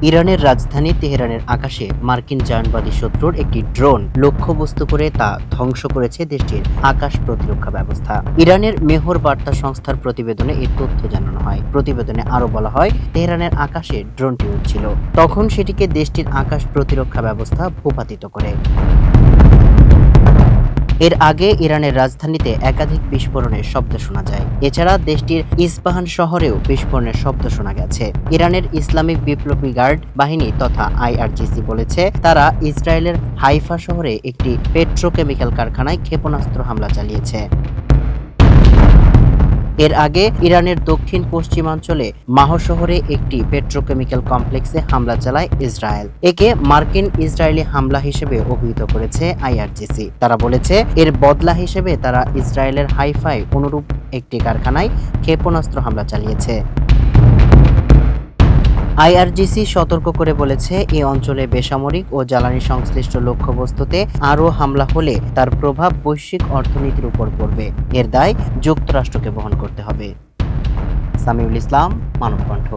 ইরানের রাজধানী তেহরানের আকাশে মার্কিন জায়নবাদী শত্রুর একটি ড্রোন লক্ষ্যবস্তু করে তা ধ্বংস করেছে দেশটির আকাশ প্রতিরক্ষা ব্যবস্থা। ইরানের মেহর বার্তা সংস্থার প্রতিবেদনে এই তথ্য জানানো হয়। প্রতিবেদনে আরো বলা হয়, তেহরানের আকাশে ড্রোনটি উড়ছিল, তখন সেটিকে দেশটির আকাশ প্রতিরক্ষা ব্যবস্থা ভূপাতিত করে। এর আগে ইরানের রাজধানীতে একাধিক বিস্ফোরণের শব্দ শোনা যায়। এছাড়া দেশটির ইস্পাহান শহরেও বিস্ফোরণের শব্দ শোনা গেছে। ইরানের ইসলামিক বিপ্লবী গার্ড বাহিনী তথা আইআরজিসি বলেছে, তারা ইসরায়েলের হাইফা শহরে একটি পেট্রোকেমিক্যাল কারখানায় ক্ষেপণাস্ত্র হামলা চালিয়েছে। এর আগে ইরানের দক্ষিণ পশ্চিমাঞ্চলে মাহ শহরে একটি পেট্রোকেমিক্যাল কমপ্লেক্সে হামলা চালায় ইসরায়েল। একে মার্কিন ইসরায়েলি হামলা হিসেবে অভিহিত করেছে আইআরজিসি। তারা বলেছে, এর বদলা হিসেবে তারা ইসরায়েলের হাইফাই অনুরূপ একটি কারখানায় ক্ষেপণাস্ত্র হামলা চালিয়েছে। আইআরজিসি সতর্ক করে বলেছে, এই অঞ্চলে বেসামরিক ও জ্বালানি সংশ্লিষ্ট লক্ষ্যবস্তুতে আরও হামলা হলে তার প্রভাব বৈশ্বিক অর্থনীতির উপর পড়বে। এর দায় যুক্তরাষ্ট্রকে বহন করতে হবে। সামিউল ইসলাম, মানবকণ্ঠ।